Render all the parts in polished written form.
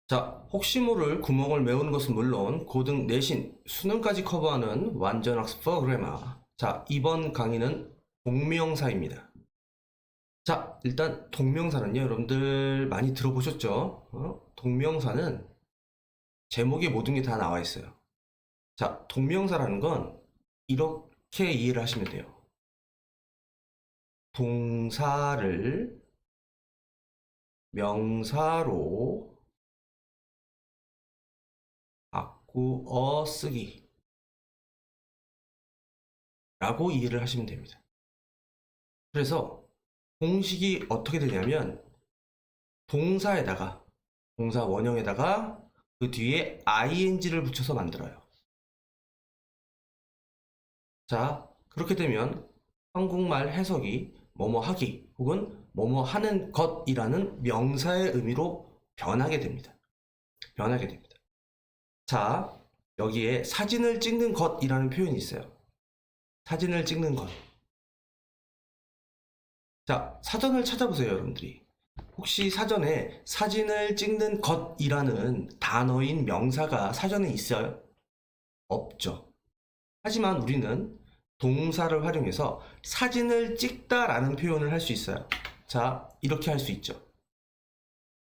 자, 혹시 모를 구멍을 메우는 것은 물론 고등, 내신, 수능까지 커버하는 완전 학습 프로그래머. 자, 이번 강의는 동명사입니다. 자, 일단 동명사는요, 여러분들 많이 들어보셨죠? 동명사는 제목에 모든 게 다 나와 있어요. 자, 동명사라는 건 이렇게 이해를 하시면 돼요. 동사를 명사로 바꾸어 쓰기 라고 이해를 하시면 됩니다. 그래서 공식이 어떻게 되냐면 동사에다가, 동사 원형에다가 그 뒤에 ing를 붙여서 만들어요. 자, 그렇게 되면 한국말 해석이 뭐뭐 하기 혹은 뭐뭐 하는 것이라는 명사의 의미로 변하게 됩니다. 변하게 됩니다. 자, 여기에 사진을 찍는 것이라는 표현이 있어요. 사진을 찍는 것. 자, 사전을 찾아보세요, 여러분들이. 혹시 사전에 사진을 찍는 것이라는 단어인 명사가 사전에 있어요? 없죠. 하지만 우리는 동사를 활용해서 사진을 찍다라는 표현을 할 수 있어요. 자, 이렇게 할 수 있죠.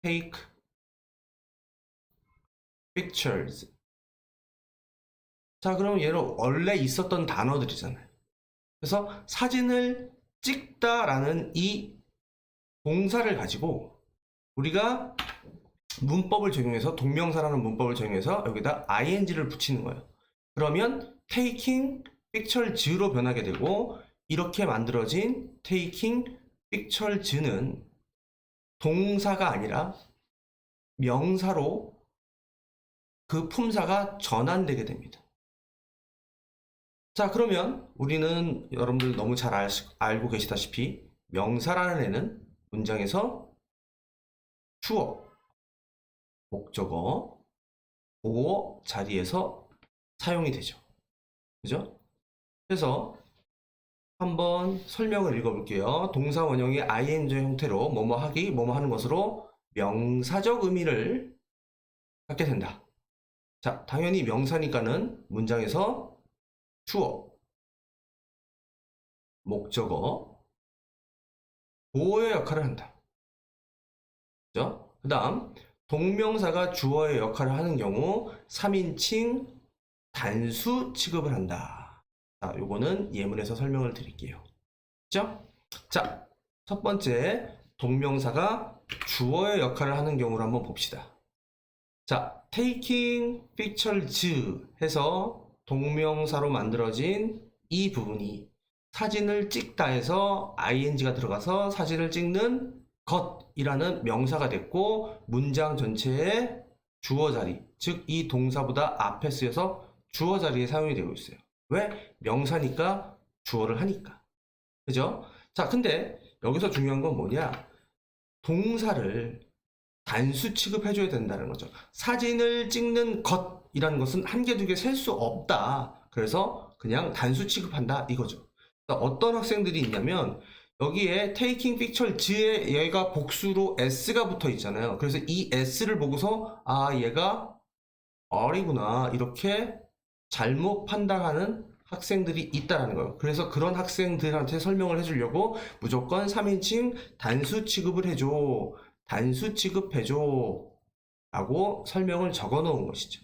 Take pictures. 자, 그럼 얘는 원래 있었던 단어들이잖아요. 그래서 사진을 찍다라는 이 동사를 가지고 우리가 문법을 적용해서, 동명사라는 문법을 적용해서 여기다 ing를 붙이는 거예요. 그러면 taking pictures로 변하게 되고, 이렇게 만들어진 taking pictures는 동사가 아니라 명사로 그 품사가 전환되게 됩니다. 자, 그러면 우리는 여러분들 너무 잘 알고 계시다시피 명사라는 애는 문장에서 주어, 목적어, 보어 자리에서 사용이 되죠. 그죠? 그래서 한번 설명을 읽어볼게요. 동사 원형이 ing 형태로 뭐뭐 하기, 뭐뭐 하는 것으로 명사적 의미를 갖게 된다. 자, 당연히 명사니까는 문장에서 주어, 목적어, 보어의 역할을 한다. 그죠? 그 다음, 동명사가 주어의 역할을 하는 경우 3인칭 단수 취급을 한다. 자, 요거는 예문에서 설명을 드릴게요. 그죠? 자, 첫 번째, 동명사가 주어의 역할을 하는 경우를 한번 봅시다. 자, taking pictures 해서 동명사로 만들어진 이 부분이 사진을 찍다 해서 ing가 들어가서 사진을 찍는 것이라는 명사가 됐고, 문장 전체에 주어 자리, 즉 이 동사보다 앞에 쓰여서 주어 자리에 사용이 되고 있어요. 왜? 명사니까 주어를 하니까. 그죠? 자, 근데 여기서 중요한 건 뭐냐? 동사를 단수 취급해줘야 된다는 거죠. 사진을 찍는 것이라는 것은 한 개, 두 개 셀 수 없다. 그래서 그냥 단수 취급한다 이거죠. 어떤 학생들이 있냐면 여기에 taking pictures에 얘가 복수로 s가 붙어 있잖아요. 그래서 이 s를 보고서 아, 얘가 R이구나 이렇게 잘못 판단하는 학생들이 있다라는 거예요. 그래서 그런 학생들한테 설명을 해주려고 무조건 3인칭 단수 취급을 해줘, 단수 취급해줘 라고 설명을 적어 놓은 것이죠.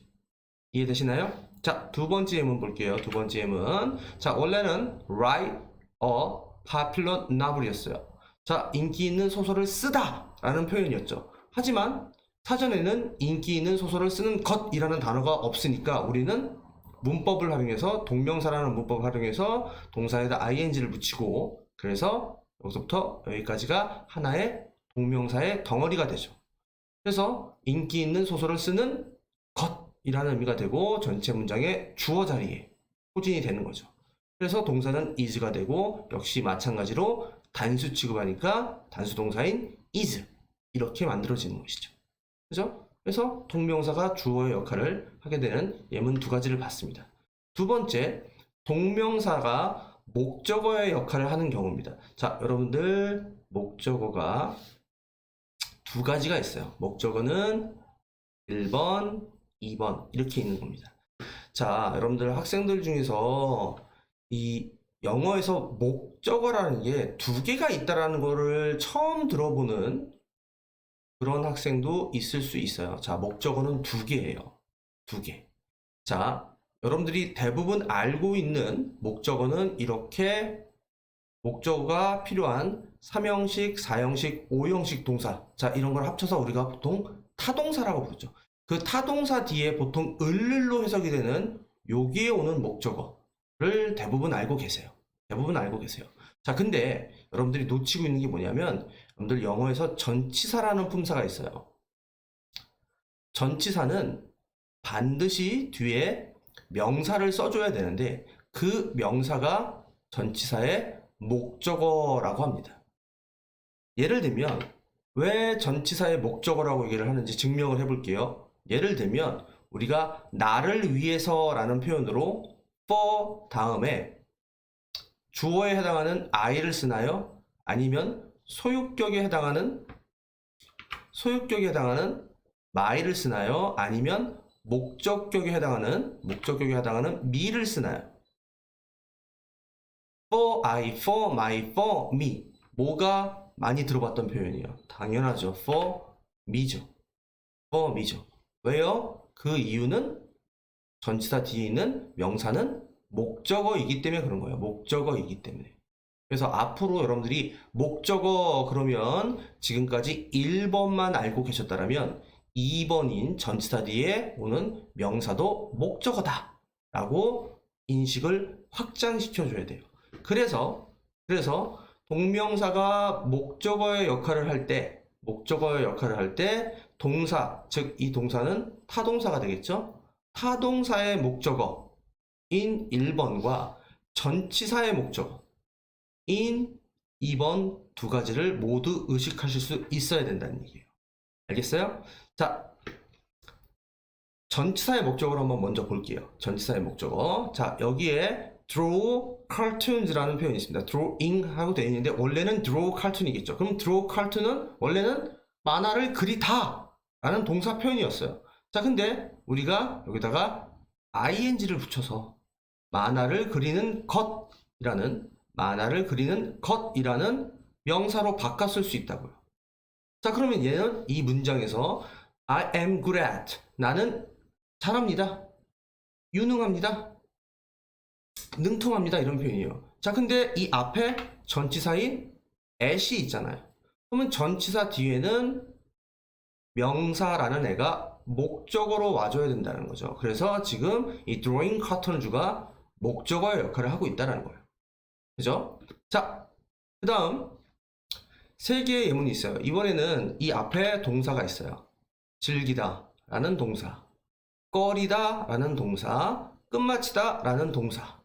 이해되시나요? 자, 두 번째 예문 볼게요. 두 번째 예문. 자, 원래는 write a popular novel이었어요. 자, 인기 있는 소설을 쓰다 라는 표현이었죠. 하지만 사전에는 인기 있는 소설을 쓰는 것이라는 단어가 없으니까 우리는 문법을 활용해서, 동명사라는 문법을 활용해서 동사에다 ing를 붙이고, 그래서 여기서부터 여기까지가 하나의 동명사의 덩어리가 되죠. 그래서 인기 있는 소설을 쓰는 것이라는 의미가 되고 전체 문장의 주어 자리에 포진이 되는 거죠. 그래서 동사는 is가 되고, 역시 마찬가지로 단수 취급하니까 단수 동사인 is 이렇게 만들어지는 것이죠. 그죠? 그래서 동명사가 주어의 역할을 하게 되는 예문 두 가지를 봤습니다. 두 번째, 동명사가 목적어의 역할을 하는 경우입니다. 자, 여러분들 목적어가 두 가지가 있어요. 목적어는 1번, 2번 이렇게 있는 겁니다. 자, 여러분들 학생들 중에서 이 영어에서 목적어라는 게 두 개가 있다라는 거를 처음 들어보는 그런 학생도 있을 수 있어요. 자, 목적어는 두 개예요. 두 개. 자, 여러분들이 대부분 알고 있는 목적어는 이렇게 목적어가 필요한 3형식, 4형식, 5형식 동사. 자, 이런 걸 합쳐서 우리가 보통 타동사라고 부르죠. 그 타동사 뒤에 보통 을로 해석이 되는 여기에 오는 목적어를 대부분 알고 계세요. 대부분 알고 계세요. 자, 근데 여러분들이 놓치고 있는 게 뭐냐면 여러분들 영어에서 전치사라는 품사가 있어요. 전치사는 반드시 뒤에 명사를 써줘야 되는데 그 명사가 전치사의 목적어라고 합니다. 예를 들면 왜 전치사의 목적어라고 얘기를 하는지 증명을 해볼게요. 예를 들면 우리가 나를 위해서라는 표현으로 for 다음에 주어에 해당하는 I를 쓰나요? 아니면 소유격에 해당하는 my를 쓰나요? 아니면 목적격에 해당하는 me를 쓰나요? for I, for my, for me. 뭐가 많이 들어봤던 표현이에요? 당연하죠. for me죠. for me죠. 왜요? 그 이유는 전치사 뒤에 있는 명사는 목적어이기 때문에 그런 거예요. 목적어이기 때문에. 그래서 앞으로 여러분들이 목적어 그러면 지금까지 1번만 알고 계셨다면 2번인 전치사 뒤에 오는 명사도 목적어다 라고 인식을 확장시켜 줘야 돼요. 그래서 동명사가 목적어의 역할을 할 때 동사, 즉 이 동사는 타동사가 되겠죠? 타동사의 목적어인 1번과 전치사의 목적어인 2번 두 가지를 모두 의식하실 수 있어야 된다는 얘기예요. 알겠어요? 자, 전치사의 목적어를 한번 먼저 볼게요. 전치사의 목적어. 자, 여기에 draw cartoons라는 표현이 있습니다. drawing 하고 되어 있는데 원래는 draw cartoon이겠죠. 그럼 draw cartoon은 원래는 만화를 그리다 라는 동사 표현이었어요. 자, 근데 우리가 여기다가 ing를 붙여서 만화를 그리는 것이라는 명사로 바꿨을 수 있다고요. 자, 그러면 얘는 이 문장에서 I am good at 나는 잘합니다. 유능합니다. 능통합니다. 이런 표현이에요. 자, 근데 이 앞에 전치사인 at이 있잖아요. 그러면 전치사 뒤에는 명사라는 애가 목적어로 와줘야 된다는 거죠. 그래서 지금 이 drawing cartoons가 목적어의 역할을 하고 있다는 거예요. 그죠? 자, 그 다음 세 개의 예문이 있어요. 이번에는 이 앞에 동사가 있어요. 즐기다 라는 동사, 꺼리다 라는 동사, 끝마치다 라는 동사.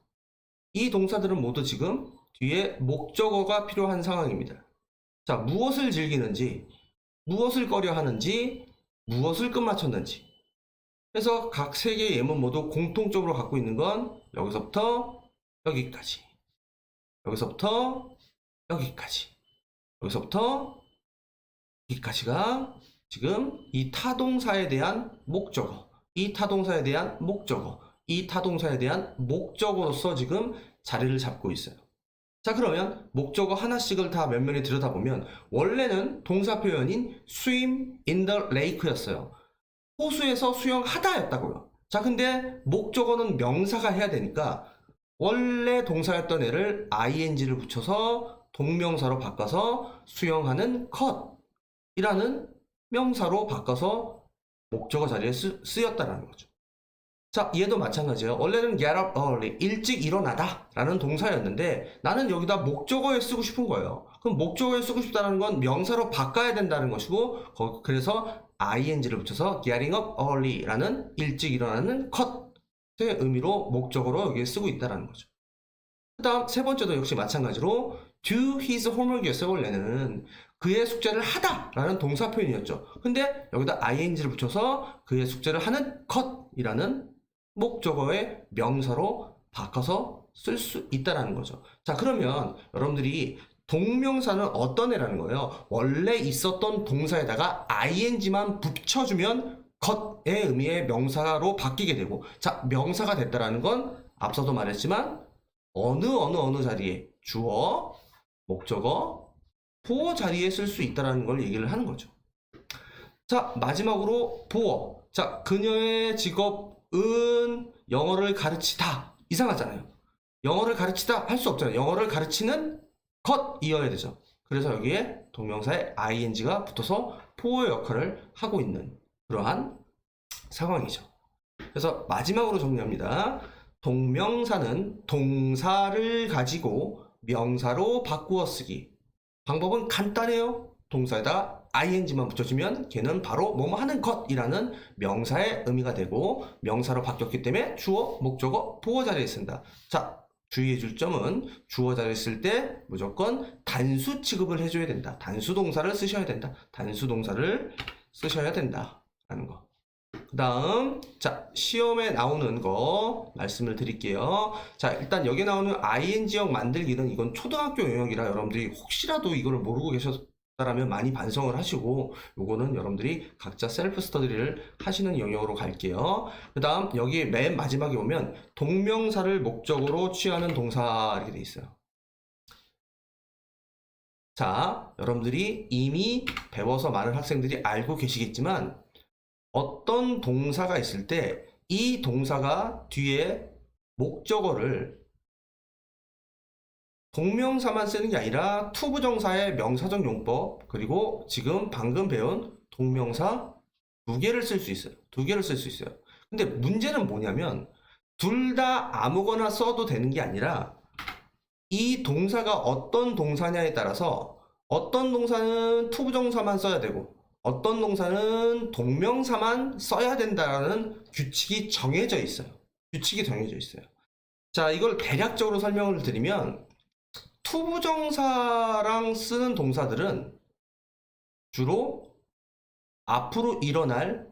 이 동사들은 모두 지금 뒤에 목적어가 필요한 상황입니다. 자, 무엇을 즐기는지, 무엇을 꺼려 하는지, 무엇을 끝마쳤는지. 그래서 각 세 개의 예문 모두 공통적으로 갖고 있는 건 여기서부터 여기까지, 여기서부터 여기까지, 여기서부터 여기까지가 지금 이 타동사에 대한 목적어, 이 타동사에 대한 목적어로서 지금 자리를 잡고 있어요. 자, 그러면 목적어 하나씩을 다 면면히 들여다보면 원래는 동사 표현인 swim in the lake였어요. 호수에서 수영하다였다고요. 자, 근데 목적어는 명사가 해야 되니까 원래 동사였던 애를 ing를 붙여서 동명사로 바꿔서 수영하는 컷이라는 명사로 바꿔서 목적어 자리에 쓰였다는 거죠. 자, 얘도 마찬가지예요. 원래는 get up early, 일찍 일어나다 라는 동사였는데 나는 여기다 목적어에 쓰고 싶은 거예요. 그럼 목적어에 쓰고 싶다는 건 명사로 바꿔야 된다는 것이고 그래서 ing를 붙여서 getting up early 라는 일찍 일어나는 컷의 의미로 목적어로 여기에 쓰고 있다는 거죠. 그 다음 세 번째도 역시 마찬가지로 do his homework이었어요. 원래는 그의 숙제를 하다 라는 동사 표현이었죠. 근데 여기다 ing를 붙여서 그의 숙제를 하는 컷이라는 목적어의 명사로 바꿔서 쓸 수 있다라는 거죠. 자, 그러면 여러분들이 동명사는 어떤 애라는 거예요? 원래 있었던 동사에다가 ing만 붙여주면 것의 의미의 명사로 바뀌게 되고, 자, 명사가 됐다라는 건 앞서도 말했지만 어느 자리에 주어, 목적어, 보어 자리에 쓸 수 있다라는 걸 얘기를 하는 거죠. 자, 마지막으로 보어. 자, 그녀의 직업은 영어를 가르치다. 이상하잖아요. 영어를 가르치다 할 수 없잖아요. 영어를 가르치는 것이어야 되죠. 그래서 여기에 동명사에 ing가 붙어서 보어 역할을 하고 있는 그러한 상황이죠. 그래서 마지막으로 정리합니다. 동명사는 동사를 가지고 명사로 바꾸어 쓰기. 방법은 간단해요. 동사에다 ing만 붙여주면 걔는 바로 뭐뭐 하는 것이라는 명사의 의미가 되고, 명사로 바뀌었기 때문에 주어, 목적어, 보어 자리에 쓴다. 자, 주의해 줄 점은 주어 자리에 쓸 때 무조건 단수 취급을 해줘야 된다. 단수 동사를 쓰셔야 된다. 단수 동사를 쓰셔야 된다 라는 거. 그 다음, 자, 시험에 나오는 거 말씀을 드릴게요. 자, 일단 여기 나오는 ing형 만들기는 이건 초등학교 영역이라 여러분들이 혹시라도 이걸 모르고 계셨다라면 많이 반성을 하시고, 요거는 여러분들이 각자 셀프 스터디를 하시는 영역으로 갈게요. 그 다음, 여기 맨 마지막에 보면 동명사를 목적으로 취하는 동사 이렇게 돼 있어요. 자, 여러분들이 이미 배워서 많은 학생들이 알고 계시겠지만, 어떤 동사가 있을 때 이 동사가 뒤에 목적어를 동명사만 쓰는 게 아니라 투부정사의 명사적 용법, 그리고 지금 방금 배운 동명사 두 개를 쓸 수 있어요. 두 개를 쓸 수 있어요. 근데 문제는 뭐냐면 둘 다 아무거나 써도 되는 게 아니라 이 동사가 어떤 동사냐에 따라서 어떤 동사는 투부정사만 써야 되고 어떤 동사는 동명사만 써야 된다는 규칙이 정해져 있어요. 규칙이 정해져 있어요. 자, 이걸 대략적으로 설명을 드리면 투부정사랑 쓰는 동사들은 주로 앞으로 일어날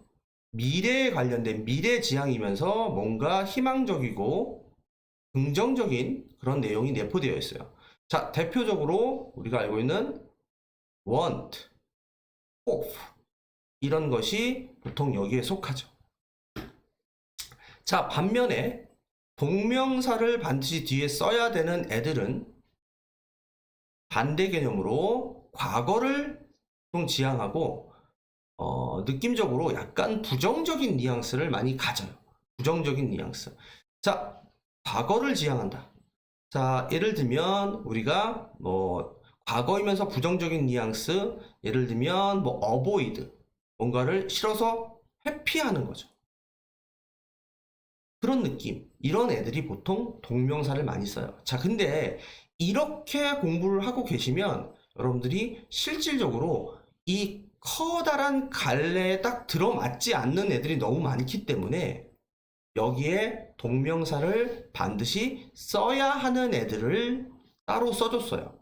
미래에 관련된 미래지향이면서 뭔가 희망적이고 긍정적인 그런 내용이 내포되어 있어요. 자, 대표적으로 우리가 알고 있는 want, hope 이런 것이 보통 여기에 속하죠. 자, 반면에 동명사를 반드시 뒤에 써야 되는 애들은 반대 개념으로 과거를 좀 지향하고 느낌적으로 약간 부정적인 뉘앙스를 많이 가져요. 부정적인 뉘앙스. 자, 과거를 지향한다. 자, 예를 들면 우리가 뭐 과거이면서 부정적인 뉘앙스, 예를 들면 뭐 avoid, 뭔가를 싫어서 회피하는 거죠. 그런 느낌. 이런 애들이 보통 동명사를 많이 써요. 자, 근데 이렇게 공부를 하고 계시면 여러분들이 실질적으로 이 커다란 갈래에 딱 들어맞지 않는 애들이 너무 많기 때문에 여기에 동명사를 반드시 써야 하는 애들을 따로 써줬어요.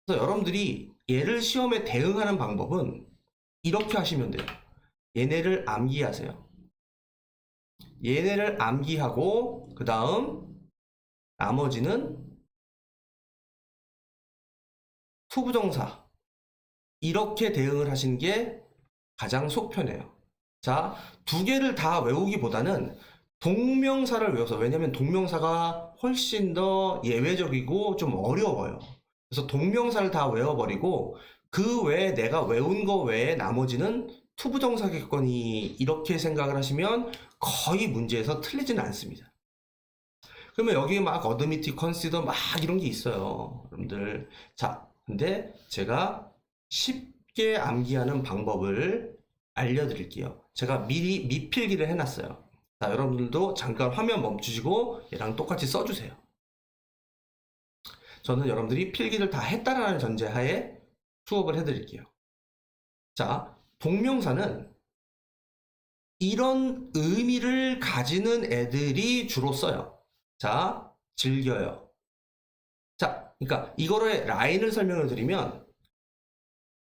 그래서 여러분들이 얘를 시험에 대응하는 방법은 이렇게 하시면 돼요. 얘네를 암기하세요. 얘네를 암기하고 그 다음 나머지는 투부정사 이렇게 대응을 하시는 게 가장 속 편해요. 자, 두 개를 다 외우기보다는 동명사를 외워서, 왜냐면 동명사가 훨씬 더 예외적이고 좀 어려워요. 그래서 동명사를 다 외워버리고 그 외에 내가 외운 거 외에 나머지는 투부정사겠거니 이렇게 생각을 하시면 거의 문제에서 틀리지는 않습니다. 그러면 여기 막 어드미티, 컨시더 막 이런 게 있어요, 여러분들. 자, 근데 제가 쉽게 암기하는 방법을 알려드릴게요. 제가 미리 미필기를 해놨어요. 자, 여러분들도 잠깐 화면 멈추시고 얘랑 똑같이 써주세요. 저는 여러분들이 필기를 다 했다라는 전제하에 수업을 해드릴게요. 자, 동명사는 이런 의미를 가지는 애들이 주로 써요. 자, 즐겨요. 자, 그러니까 이거를 라인을 설명을 드리면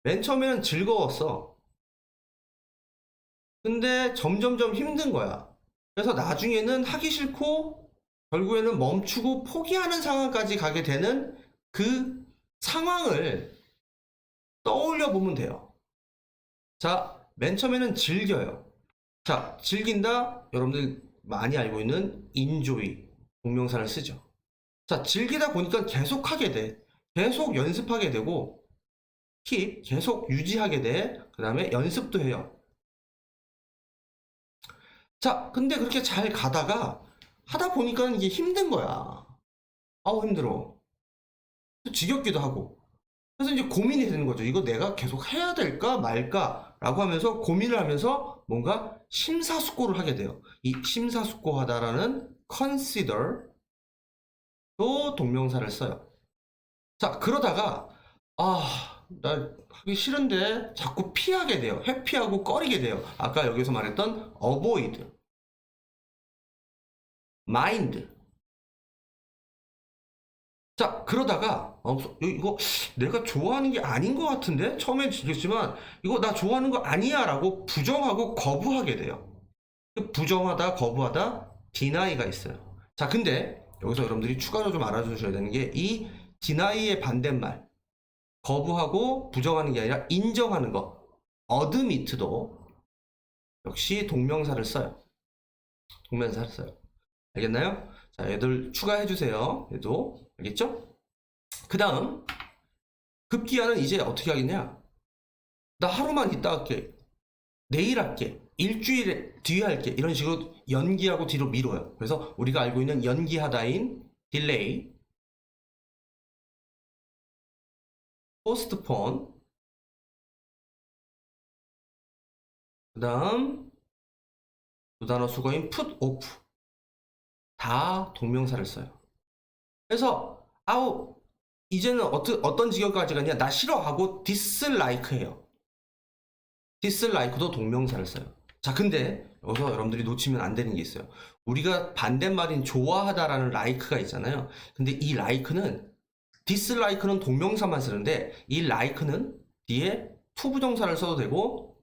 맨 처음에는 즐거웠어. 근데 점점점 힘든 거야. 그래서 나중에는 하기 싫고 결국에는 멈추고 포기하는 상황까지 가게 되는 그 상황을 떠올려 보면 돼요. 자, 맨 처음에는 즐겨요. 자, 즐긴다. 여러분들 많이 알고 있는 enjoy 동명사를 쓰죠. 자, 즐기다 보니까 계속 하게 돼. 계속 연습하게 되고 keep 계속 유지하게 돼. 그 다음에 연습도 해요. 자, 근데 그렇게 잘 가다가 하다 보니까 이게 힘든 거야. 아우, 힘들어. 지겹기도 하고. 그래서 이제 고민이 되는 거죠. 이거 내가 계속 해야 될까 말까 라고 하면서 고민을 하면서 뭔가 심사숙고를 하게 돼요. 이 심사숙고하다라는 consider 또 동명사를 써요. 자, 그러다가 나 하기 싫은데 자꾸 피하게 돼요. 회피하고 꺼리게 돼요. 아까 여기서 말했던 avoid, mind. 자, 그러다가 이거 내가 좋아하는 게 아닌 것 같은데? 처음엔 그랬지만 이거 나 좋아하는 거 아니야 라고 부정하고 거부하게 돼요. 부정하다, 거부하다, deny가 있어요. 자, 근데 여기서 여러분들이 추가로 좀 알아주셔야 되는 게 이 deny의 반대말, 거부하고 부정하는 게 아니라 인정하는 거, admit도 역시 동명사를 써요. 동명사를 써요. 알겠나요? 자, 얘들 추가해주세요. 얘도 알겠죠? 그 다음 급기야는 이제 어떻게 하겠냐? 나 하루만 있다 할게. 내일 할게. 일주일 뒤에 할게. 이런 식으로 연기하고 뒤로 미뤄요. 그래서 우리가 알고 있는 연기하다인 delay, postpone, 그 다음 두 단어 수거인 put off 다 동명사를 써요. 그래서 이제는 어떤 지경까지 가냐? 나 싫어하고 dislike해요. dislike도 동명사를 써요. 자, 근데 여기서 여러분들이 놓치면 안 되는 게 있어요. 우리가 반대말인 좋아하다라는 like가 있잖아요. 근데 이 like는 dislike는 동명사만 쓰는데 이 like는 뒤에 투부정사를 써도 되고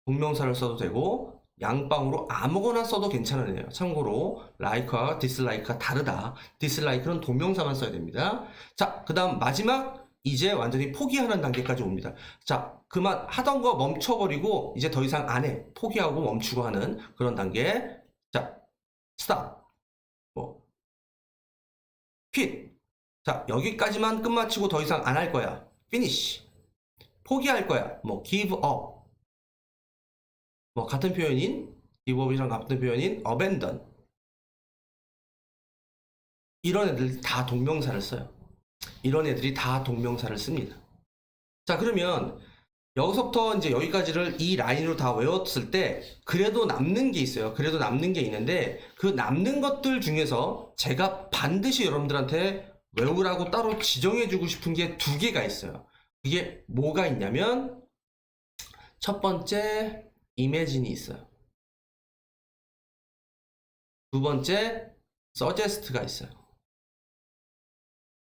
동명사를 써도 되고 양방으로 아무거나 써도 괜찮은 애예요. 참고로 like와 dislike가 다르다. dislike는 동명사만 써야 됩니다. 자, 그 다음 마지막 이제 완전히 포기하는 단계까지 옵니다. 자, 그만 하던 거 멈춰버리고 이제 더 이상 안 해. 포기하고 멈추고 하는 그런 단계. 자, stop, quit. 자, 여기까지만 끝마치고 더 이상 안 할 거야. finish. 포기할 거야. give up. 같은 표현인 give up이랑 같은 표현인 abandon. 이런 애들 다 동명사를 써요. 이런 애들이 다 동명사를 씁니다. 자, 그러면 여기서부터 이제 여기까지를 이 라인으로 다 외웠을 때 그래도 남는 게 있어요. 그래도 남는 게 있는데 그 남는 것들 중에서 제가 반드시 여러분들한테 외우라고 따로 지정해주고 싶은 게 두 개가 있어요. 그게 뭐가 있냐면 첫 번째 imagine이 있어요. 두 번째 suggest가 있어요.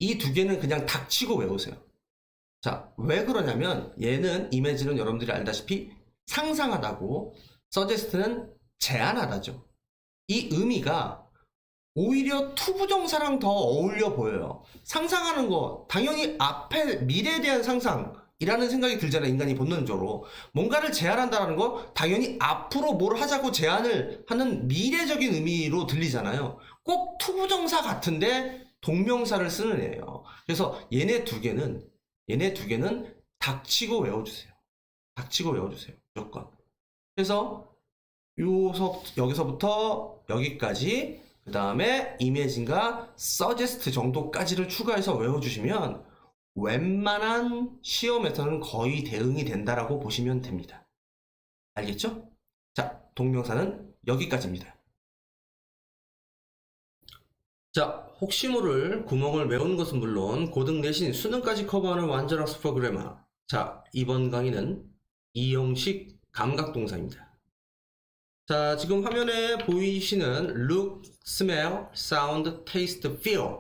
이 두 개는 그냥 닥치고 외우세요. 자, 왜 그러냐면 얘는 imagine은 여러분들이 알다시피 상상하다고 suggest는 제안하다죠. 이 의미가 오히려 투부정사랑 더 어울려 보여요. 상상하는 거 당연히 앞에 미래에 대한 상상이라는 생각이 들잖아요. 인간이 본능적으로 뭔가를 제안한다는 거 당연히 앞으로 뭘 하자고 제안을 하는 미래적인 의미로 들리잖아요. 꼭 투부정사 같은데 동명사를 쓰는 애예요. 그래서 얘네 두 개는 닥치고 외워주세요. 닥치고 외워주세요. 무조건. 그래서 여기서부터 여기까지 그 다음에 imagine과 suggest 정도까지를 추가해서 외워주시면 웬만한 시험에서는 거의 대응이 된다라고 보시면 됩니다. 알겠죠? 자, 동명사는 여기까지입니다. 자, 혹시 모를 구멍을 메우는 것은 물론 고등 내신 수능까지 커버하는 완전 학습 프로그래머. 자, 이번 강의는 이형식 감각동사입니다. 자, 지금 화면에 보이시는 look, smell, sound, taste, feel.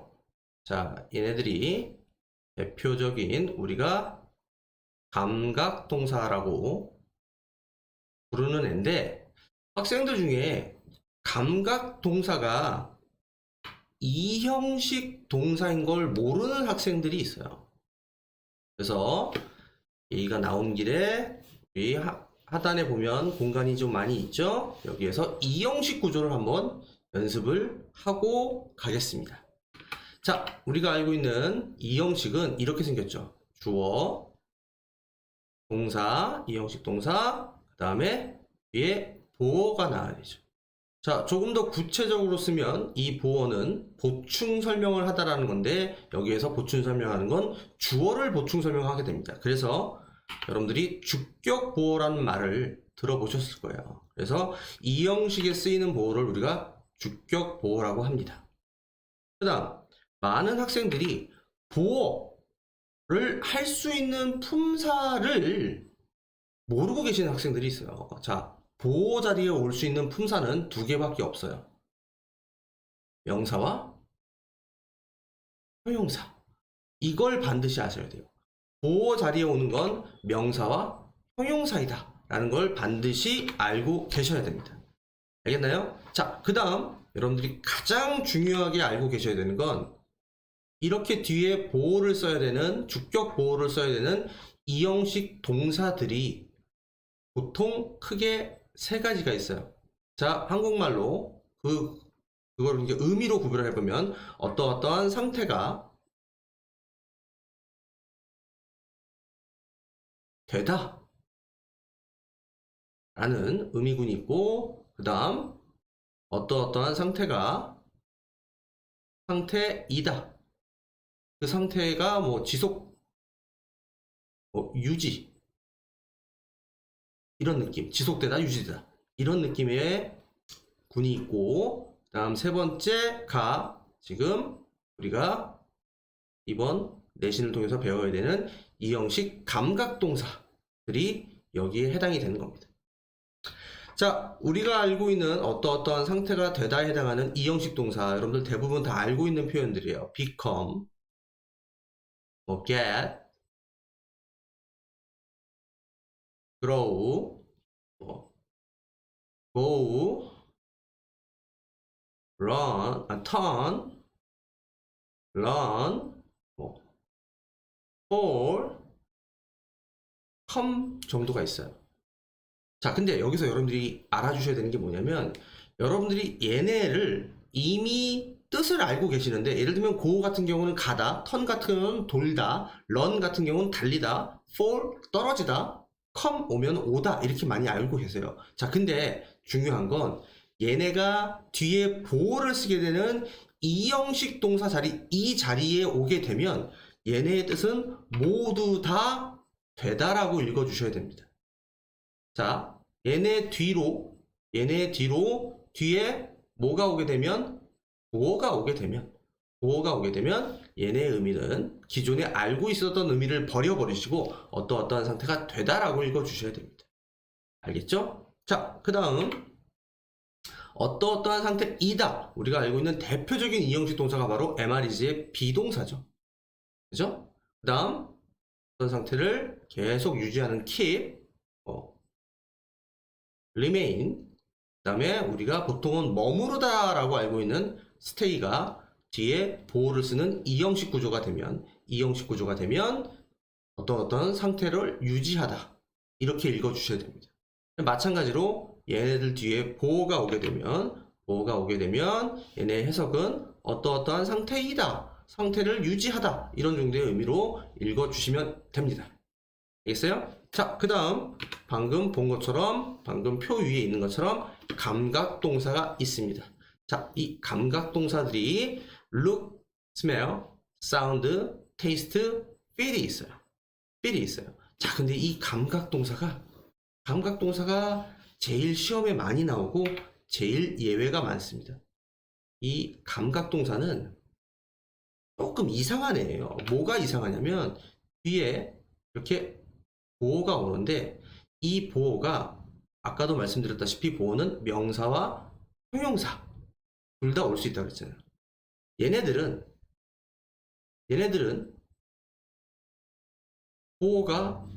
자, 얘네들이 대표적인 우리가 감각동사라고 부르는 애인데 학생들 중에 감각동사가 이형식 동사인 걸 모르는 학생들이 있어요. 그래서 얘가 나온 길에 우리 하단에 보면 공간이 좀 많이 있죠? 여기에서 이형식 구조를 한번 연습을 하고 가겠습니다. 자, 우리가 알고 있는 이형식은 이렇게 생겼죠. 주어, 동사, 이형식 동사, 그 다음에 뒤에 보어가 나와야 되죠. 자, 조금 더 구체적으로 쓰면 이 보어는 보충 설명을 하다라는 건데, 여기에서 보충 설명하는 건 주어를 보충 설명하게 됩니다. 그래서 여러분들이 주격 보어라는 말을 들어보셨을 거예요. 그래서 이 형식에 쓰이는 보어를 우리가 주격 보어라고 합니다. 그 다음, 많은 학생들이 보어를 할 수 있는 품사를 모르고 계시는 학생들이 있어요. 자, 보어 자리에 올 수 있는 품사는 두 개밖에 없어요. 명사와 형용사. 이걸 반드시 아셔야 돼요. 보어 자리에 오는 건 명사와 형용사이다 라는 걸 반드시 알고 계셔야 됩니다. 알겠나요? 자, 그 다음 여러분들이 가장 중요하게 알고 계셔야 되는 건 이렇게 뒤에 보어를 써야 되는, 주격 보어를 써야 되는 이형식 동사들이 보통 크게 세 가지가 있어요. 자, 한국말로 그걸 이제 의미로 구별을 해보면 어떠한 상태가 되다 라는 의미군이 있고, 그 다음 어떠한 상태가 상태이다. 그 상태가 뭐 지속, 유지 이런 느낌, 지속되다, 유지되다 이런 느낌의 군이 있고, 다음 세 번째가 지금 우리가 이번 내신을 통해서 배워야 되는 이형식 감각동사들이 여기에 해당이 되는 겁니다. 자, 우리가 알고 있는 어떠한 상태가 되다에 해당하는 이형식 동사, 여러분들 대부분 다 알고 있는 표현들이에요. become, get, grow, go, run, turn, learn, fall, come 정도가 있어요. 자, 근데 여기서 여러분들이 알아주셔야 되는 게 뭐냐면, 여러분들이 얘네를 이미 뜻을 알고 계시는데, 예를 들면 go 같은 경우는 가다, turn 같은 경우는 돌다, run 같은 경우는 달리다, fall 떨어지다, come 오면 오다 이렇게 많이 알고 계세요. 자, 근데 중요한 건 얘네가 뒤에 보어를 쓰게 되는 이형식 동사 자리, 이 자리에 오게 되면 얘네의 뜻은 모두 다 되다라고 읽어주셔야 됩니다. 자, 얘네 뒤로 뒤에 뭐가 오게 되면, 보어가 오게 되면 얘네의 의미는 기존에 알고 있었던 의미를 버려버리시고 어떠한 상태가 되다라고 읽어주셔야 됩니다. 알겠죠? 자, 그 다음 어떠한 상태이다. 우리가 알고 있는 대표적인 이형식 동사가 바로 MREG의 비동사죠. 그죠? 그 다음 어떤 상태를 계속 유지하는 keep, remain, 그 다음에 우리가 보통은 머무르다 라고 알고 있는 stay가 뒤에 보어를 쓰는 이형식 구조가 되면 어떤 상태를 유지하다 이렇게 읽어주셔야 됩니다. 마찬가지로 얘네들 뒤에 보어가 오게 되면 얘네 해석은 어떠한 상태이다, 상태를 유지하다 이런 정도의 의미로 읽어주시면 됩니다. 알겠어요? 자, 그 다음 방금 본 것처럼, 방금 표 위에 있는 것처럼 감각동사가 있습니다. 자, 이 감각동사들이 look, smell, sound, taste, feel이 있어요. 자, 근데 이 감각동사가 제일 시험에 많이 나오고 제일 예외가 많습니다. 이 감각동사는 조금 이상한 애예요. 뭐가 이상하냐면 뒤에 이렇게 보어가 오는데, 이 보어가 아까도 말씀드렸다시피 보어는 명사와 형용사 둘 다 올 수 있다고 그랬잖아요. 얘네들은 보어가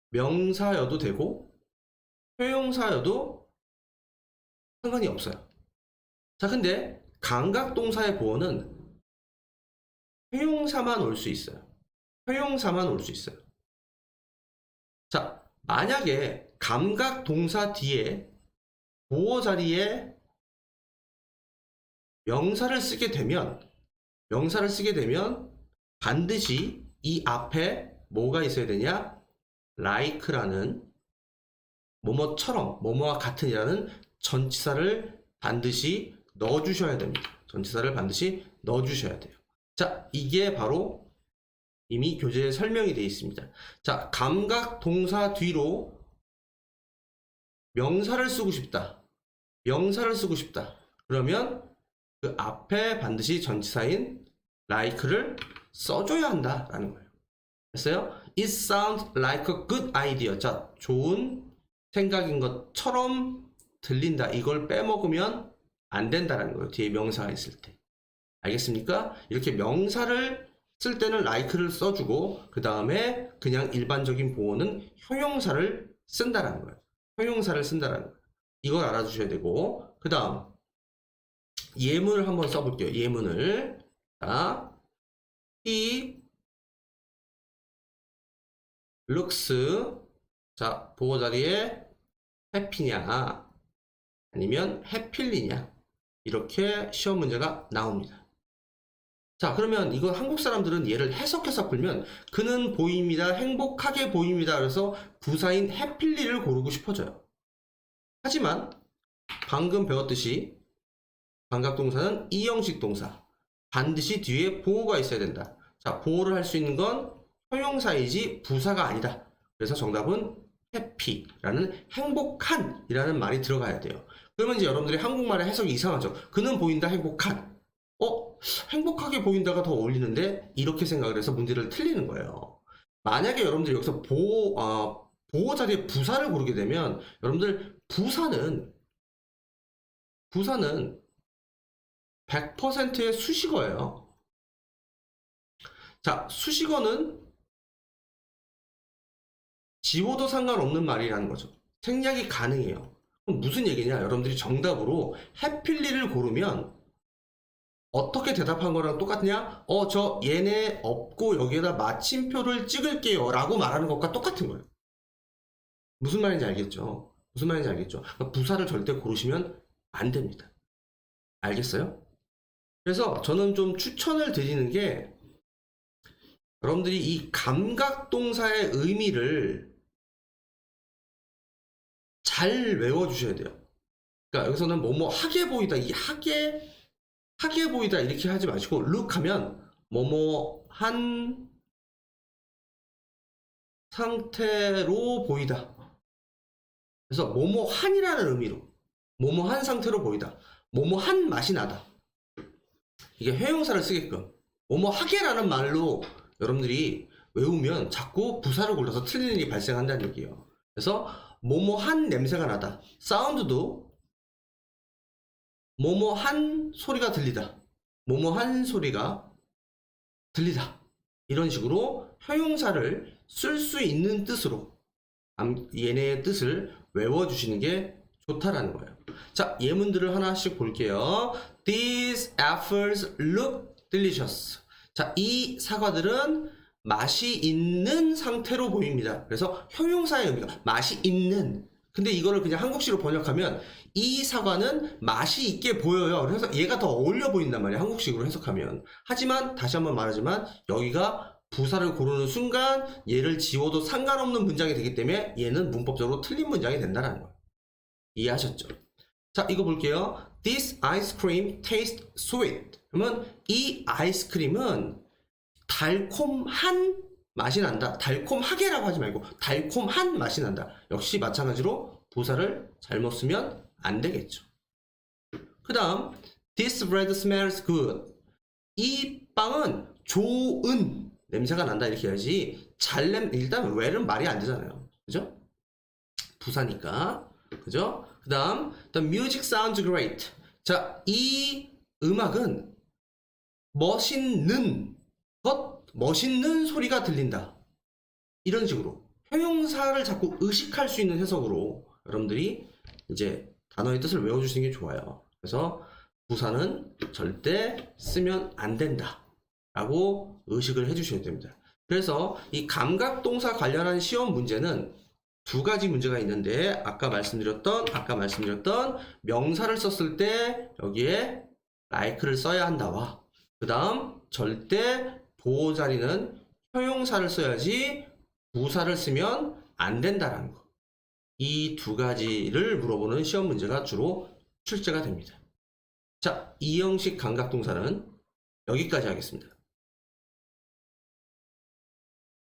명사여도 되고 형용사여도 상관이 없어요. 자, 근데 감각동사의 보어는 형용사만 올 수 있어요. 형용사만 올 수 있어요. 자, 만약에 감각동사 뒤에 보어 자리에 명사를 쓰게 되면 반드시 이 앞에 뭐가 있어야 되냐? like라는 뭐뭐처럼, 뭐뭐와 같은이라는 전치사를 반드시 넣어주셔야 됩니다. 전치사를 반드시 넣어주셔야 돼요. 자, 이게 바로 이미 교재에 설명이 되어 있습니다. 자, 감각 동사 뒤로 명사를 쓰고 싶다. 그러면 그 앞에 반드시 전치사인 like를 써줘야 한다라는 거예요. 됐어요? It sounds like a good idea. 자, 좋은 생각인 것처럼 들린다. 이걸 빼먹으면 안 된다라는 거예요. 뒤에 명사가 있을 때. 알겠습니까? 이렇게 명사를 쓸 때는 like를 써주고 그 다음에 그냥 일반적인 보어는 형용사를 쓴다라는 거예요. 형용사를 쓴다라는 거예요. 이걸 알아주셔야 되고 그 다음 예문을 한번 써볼게요. 예문을. 자, he looks. 자, 보어 자리에 happy냐 아니면 happy냐 이렇게 시험 문제가 나옵니다. 자, 그러면 이거 한국 사람들은 얘를 해석해서 풀면 그는 보입니다, 행복하게 보입니다. 그래서 부사인 happy를 고르고 싶어져요. 하지만 방금 배웠듯이 감각동사는 이형식 동사, 반드시 뒤에 보어가 있어야 된다. 자, 보어를 할 수 있는 건 형용사이지 부사가 아니다. 그래서 정답은 happy라는 행복한 이라는 말이 들어가야 돼요. 그러면 이제 여러분들이 한국말의 해석이 이상하죠. 그는 보인다, 행복한. 행복하게 보인다가 더 어울리는데 이렇게 생각을 해서 문제를 틀리는 거예요. 만약에 여러분들이 여기서 보어 자리에 부사를 고르게 되면 여러분들 부사는 100%의 수식어예요. 자, 수식어는 지워도 상관없는 말이라는 거죠. 생략이 가능해요. 그럼 무슨 얘기냐? 여러분들이 정답으로 해필리를 고르면 어떻게 대답한 거랑 똑같냐? 저 얘네 없고 여기에다 마침표를 찍을게요 라고 말하는 것과 똑같은 거예요. 무슨 말인지 알겠죠? 그러니까 부사를 절대 고르시면 안 됩니다. 알겠어요? 그래서 저는 좀 추천을 드리는 게 여러분들이 이 감각동사의 의미를 잘 외워주셔야 돼요. 그러니까 여기서는 뭐뭐 하게 보이다, 이 하게 보이다 이렇게 하지 마시고 look 하면 뭐뭐 한 상태로 보이다. 그래서 뭐뭐 한이라는 의미로 뭐뭐 한 상태로 보이다. 뭐뭐 한 맛이 나다. 이게 형용사를 쓰게끔 뭐뭐 하게라는 말로 여러분들이 외우면 자꾸 부사를 골라서 틀리는 일이 발생한다는 얘기예요. 그래서 뭐뭐 한 냄새가 나다. 사운드도 뭐뭐 한 소리가 들리다. 뭐뭐 한 소리가 들리다. 이런 식으로 형용사를 쓸 수 있는 뜻으로 얘네의 뜻을 외워주시는 게 좋다라는 거예요. 자, 예문들을 하나씩 볼게요. These apples look delicious. 자, 이 사과들은 맛이 있는 상태로 보입니다. 그래서 형용사의 의미가 맛이 있는. 근데 이거를 그냥 한국식으로 번역하면 이 사과는 맛이 있게 보여요. 그래서 얘가 더 어울려 보인단 말이에요. 한국식으로 해석하면. 하지만 다시 한번 말하지만 여기가 부사를 고르는 순간 얘를 지워도 상관없는 문장이 되기 때문에 얘는 문법적으로 틀린 문장이 된다는 거예요. 이해하셨죠? 자, 이거 볼게요. This ice cream tastes sweet. 그러면 이 아이스크림은 달콤한 맛이 난다. 달콤하게라고 하지 말고 달콤한 맛이 난다. 역시 마찬가지로 부사를 잘못 쓰면 안 되겠죠. 그 다음 This bread smells good. 이 빵은 좋은 냄새가 난다 이렇게 해야지 일단 well은 말이 안 되잖아요. 그죠? 부사니까. 그죠? 그 다음 The music sounds great. 자, 이 음악은 멋있는 소리가 들린다. 이런 식으로 형용사를 자꾸 의식할 수 있는 해석으로 여러분들이 이제 단어의 뜻을 외워주시는 게 좋아요. 그래서 부사는 절대 쓰면 안 된다 라고 의식을 해주셔야 됩니다. 그래서 이 감각동사 관련한 시험 문제는 두 가지 문제가 있는데 아까 말씀드렸던 명사를 썼을 때 여기에 like를 써야 한다와 그 다음 절대 보호 자리는 형용사를 써야지 부사를 쓰면 안 된다라는 거. 이 두 가지를 물어보는 시험 문제가 주로 출제가 됩니다. 자, 이 형식 감각동사는 여기까지 하겠습니다.